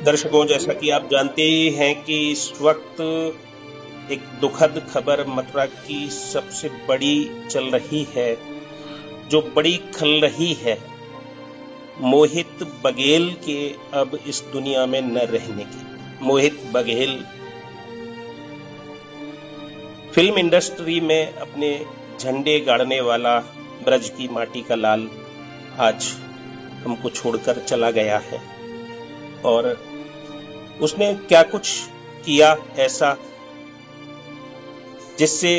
दर्शकों, जैसा कि आप जानते ही हैं कि इस वक्त एक दुखद खबर मथुरा की सबसे बड़ी चल रही है, जो बड़ी खल रही है, मोहित बघेल के अब इस दुनिया में न रहने की। मोहित बघेल फिल्म इंडस्ट्री में अपने झंडे गाड़ने वाला ब्रज की माटी का लाल आज हमको छोड़कर चला गया है। और उसने क्या कुछ किया ऐसा जिससे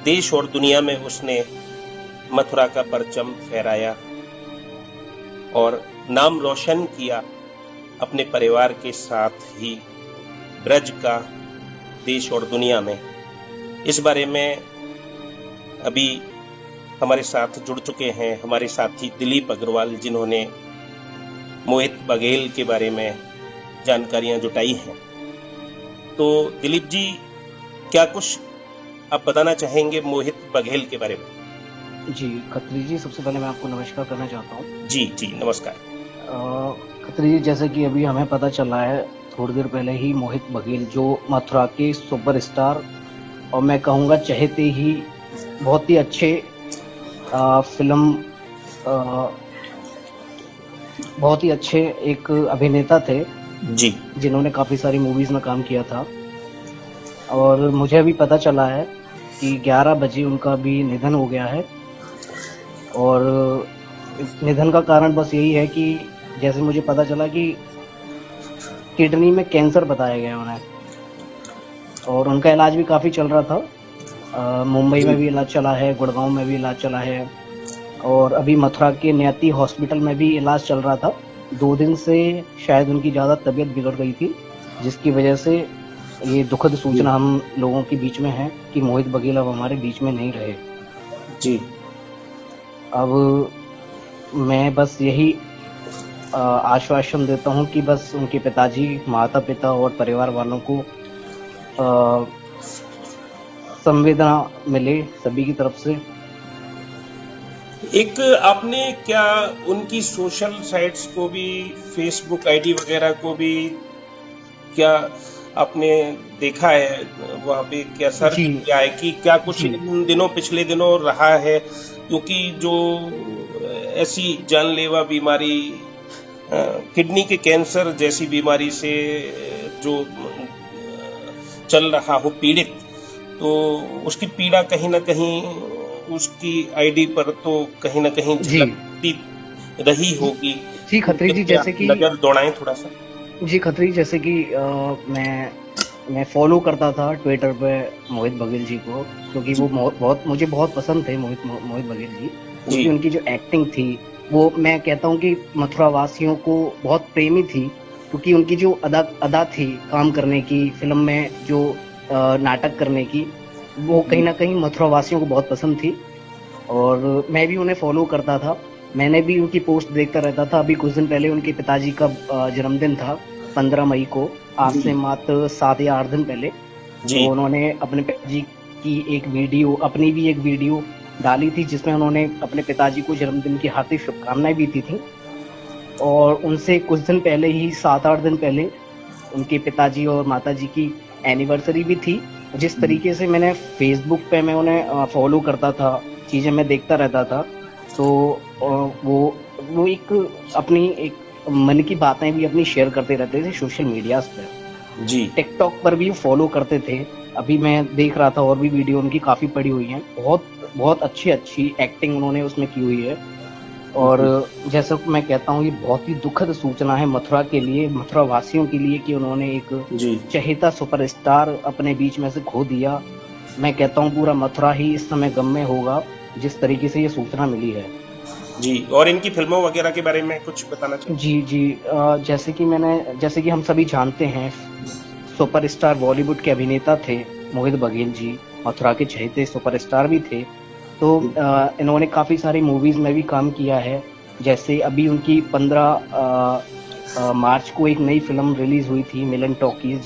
देश और दुनिया में उसने मथुरा का परचम फहराया और नाम रोशन किया अपने परिवार के साथ ही ब्रज का, देश और दुनिया में। इस बारे में अभी हमारे साथ जुड़ चुके हैं हमारे साथी दिलीप अग्रवाल, जिन्होंने मोहित बघेल के बारे में जानकारियां जुटाई हैं। तो दिलीप जी, क्या कुछ आप बताना चाहेंगे मोहित बघेल के बारे में? जी खत्री जी, सबसे पहले मैं आपको नमस्कार करना चाहता हूँ। जी नमस्कार। खत्री जी, जैसे कि अभी हमें पता चला है थोड़ी देर पहले ही, मोहित बघेल जो मथुरा के सुपरस्टार और मैं कहूँगा चहेते ही बहुत ही अच्छे फिल्म बहुत ही अच्छे एक अभिनेता थे जी, जिन्होंने काफ़ी सारी मूवीज़ में काम किया था। और मुझे अभी पता चला है कि 11 बजे उनका भी निधन हो गया है। और निधन का कारण बस यही है कि जैसे मुझे पता चला कि किडनी में कैंसर बताया गया उन्हें, और उनका इलाज भी काफ़ी चल रहा था। मुंबई में भी इलाज चला है, गुड़गांव में भी इलाज चला है, और अभी मथुरा के नियति हॉस्पिटल में भी इलाज चल रहा था। 2 दिन से शायद उनकी ज़्यादा तबीयत बिगड़ गई थी, जिसकी वजह से ये दुखद सूचना हम लोगों के बीच में है कि मोहित बघेल अब हमारे बीच में नहीं रहे। जी, अब मैं बस यही आश्वासन देता हूं कि बस उनके पिताजी, माता पिता और परिवार वालों को संवेदना मिले सभी की तरफ से। एक आपने क्या उनकी सोशल साइट्स को भी, फेसबुक आईडी वगैरह को भी क्या आपने देखा है? वहाँ पे क्या सर्च किया है कि क्या कुछ इन दिनों, पिछले दिनों रहा है? क्योंकि जो ऐसी जानलेवा बीमारी, किडनी के कैंसर जैसी बीमारी से जो चल रहा हो पीड़ित, तो उसकी पीड़ा कहीं ना कहीं उसकी आईडी पर तो कहीं ना कहीं झलकती रही होगी। जी खत्री जी, जैसे कि नजर दौड़ाएं थोड़ा सा। जी खत्री, जैसे कि मैं फॉलो करता था ट्विटर पे मोहित बघेल जी को, क्योंकि वो मुझे बहुत पसंद थे मोहित बघेल जी। क्योंकि उनकी जो एक्टिंग थी वो, मैं कहता हूँ कि मथुरा वासियों को बहुत प्रेमी थी, क्योंकि उनकी जो अदा थी काम करने की, फिल्म में जो नाटक करने की, वो कहीं ना कहीं मथुरा वासियों को बहुत पसंद थी। और मैं भी उन्हें फॉलो करता था, मैंने भी उनकी पोस्ट देखता रहता था। अभी कुछ दिन पहले उनके पिताजी का जन्मदिन था, 15 मई को, आज से मात्र 7 या 8 दिन पहले। तो उन्होंने अपने पिताजी की अपनी भी एक वीडियो डाली थी, जिसमें उन्होंने अपने पिताजी को जन्मदिन की हार्दिक शुभकामनाएं भी दी थी। और उनसे कुछ दिन पहले ही, 7-8 दिन पहले, उनके पिताजी और माताजी की एनिवर्सरी भी थी। जिस तरीके से मैंने फेसबुक पे मैं उन्हें फॉलो करता था, चीजें मैं देखता रहता था, तो वो एक अपनी एक मन की बातें भी अपनी शेयर करते रहते थे सोशल मीडिया पे। जी, टिकटॉक पर भी फॉलो करते थे। अभी मैं देख रहा था और भी वीडियो उनकी काफी पड़ी हुई हैं, बहुत अच्छी एक्टिंग उन्होंने उसमें की हुई है। और जैसा मैं कहता हूँ, ये बहुत ही दुखद सूचना है मथुरा के लिए, मथुरा वासियों के लिए, कि उन्होंने एक चहेता सुपरस्टार अपने बीच में से खो दिया। मैं कहता हूँ पूरा मथुरा ही इस समय गम में होगा, जिस तरीके से ये सूचना मिली है। जी, और इनकी फिल्मों वगैरह के बारे में कुछ बताना चाहिए? जी, जैसे कि हम सभी जानते हैं, सुपरस्टार बॉलीवुड के अभिनेता थे मोहित बघेल जी, मथुरा के चहेते सुपरस्टार भी थे। तो इन्होंने काफ़ी सारी मूवीज़ में भी काम किया है। जैसे अभी उनकी 15 मार्च को एक नई फिल्म रिलीज हुई थी, मिलन टॉकीज,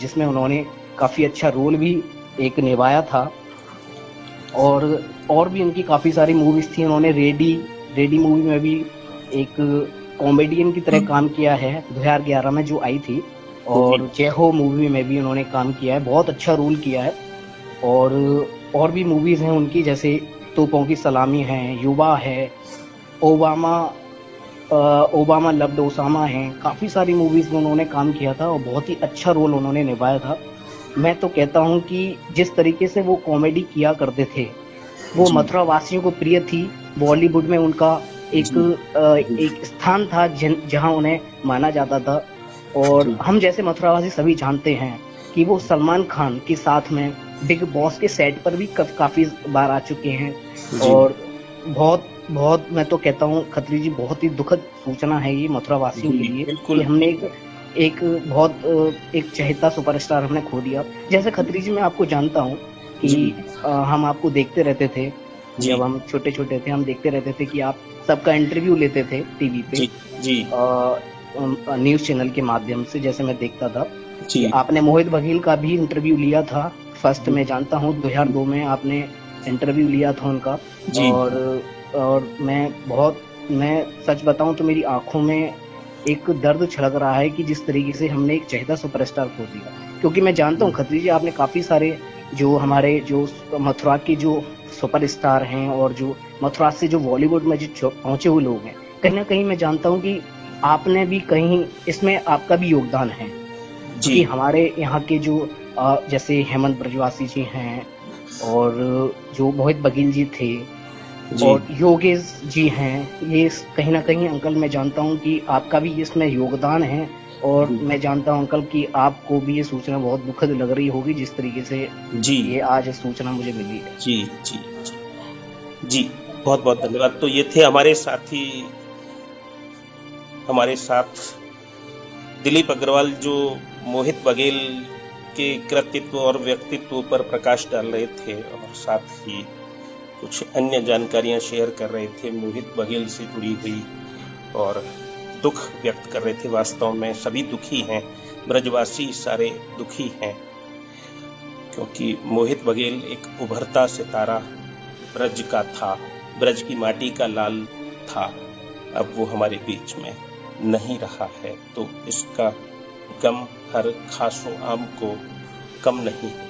जिसमें उन्होंने काफ़ी अच्छा रोल भी एक निभाया था। और भी उनकी काफ़ी सारी मूवीज़ थी। उन्होंने रेडी मूवी में भी एक कॉमेडियन की तरह काम किया है 2011 में जो आई थी, और जय हो मूवी में भी उन्होंने काम किया है, बहुत अच्छा रोल किया है। और भी मूवीज हैं उनकी, जैसे तोपों की सलामी है, युवा है, ओबामा ओबामा लव्ड ओसामा है, काफी सारी मूवीज में उन्होंने काम किया था और बहुत ही अच्छा रोल उन्होंने निभाया था। मैं तो कहता हूँ कि जिस तरीके से वो कॉमेडी किया करते थे वो मथुरा वासियों को प्रिय थी। बॉलीवुड में उनका एक स्थान था जहां उन्हें माना जाता था। और हम जैसे मथुरावासी सभी जानते हैं कि वो सलमान खान के साथ में बिग बॉस के सेट पर भी काफी बार आ चुके हैं। और बहुत बहुत मैं तो कहता हूँ खत्री जी, बहुत ही दुखद सूचना है ये मथुरा वासियों के लिए कि हमने एक बहुत एक चहेता सुपरस्टार हमने खो दिया। जैसे खत्री जी, मैं आपको जानता हूँ कि हम आपको देखते रहते थे जब हम छोटे छोटे थे, हम देखते रहते थे कि आप सबका इंटरव्यू लेते थे टीवी पे, न्यूज चैनल के माध्यम से। जैसे मैं देखता था कि आपने मोहित बघेल का भी इंटरव्यू लिया था फर्स्ट, मैं जानता हूँ 2002 में आपने इंटरव्यू लिया था उनका। और मैं सच बताऊं तो मेरी आंखों में एक दर्द छलक रहा है कि जिस तरीके से हमने एक चहेता सुपरस्टार खो दिया। क्योंकि मैं जानता हूँ खत्री जी, आपने काफी सारे जो हमारे जो मथुरा के जो सुपरस्टार हैं और जो मथुरा से जो बॉलीवुड में जो पहुंचे हुए लोग हैं, कहीं ना कहीं मैं जानता हूँ कि आपने भी कहीं इसमें आपका भी योगदान है। कि हमारे यहाँ के जो जैसे हेमंत ब्रजवासी जी हैं और जो मोहित बघेल जी थे और योगेश जी हैं, ये कहीं ना कहीं अंकल मैं जानता हूँ कि आपका भी इसमें योगदान है। और मैं जानता हूँ अंकल कि आपको भी ये सूचना बहुत दुखद लग रही होगी जिस तरीके से ये आज सूचना मुझे मिली है। जी बहुत बहुत धन्यवाद। तो ये थे हमारे साथी, हमारे साथ दिलीप अग्रवाल, जो मोहित बघेल के कृतित्व और व्यक्तित्व पर प्रकाश डाल रहे थे और साथ ही कुछ अन्य जानकारियां शेयर कर रहे थे मोहित बघेल से जुड़ी हुई, और दुख व्यक्त कर रहे थे। वास्तव में सभी दुखी हैं, ब्रजवासी सारे दुखी हैं, क्योंकि मोहित बघेल एक उभरता सितारा ब्रज का था, ब्रज की माटी का लाल था। अब वो हमारे बीच में नहीं रहा है, तो इसका गम हर खासो आम को कम नहीं है।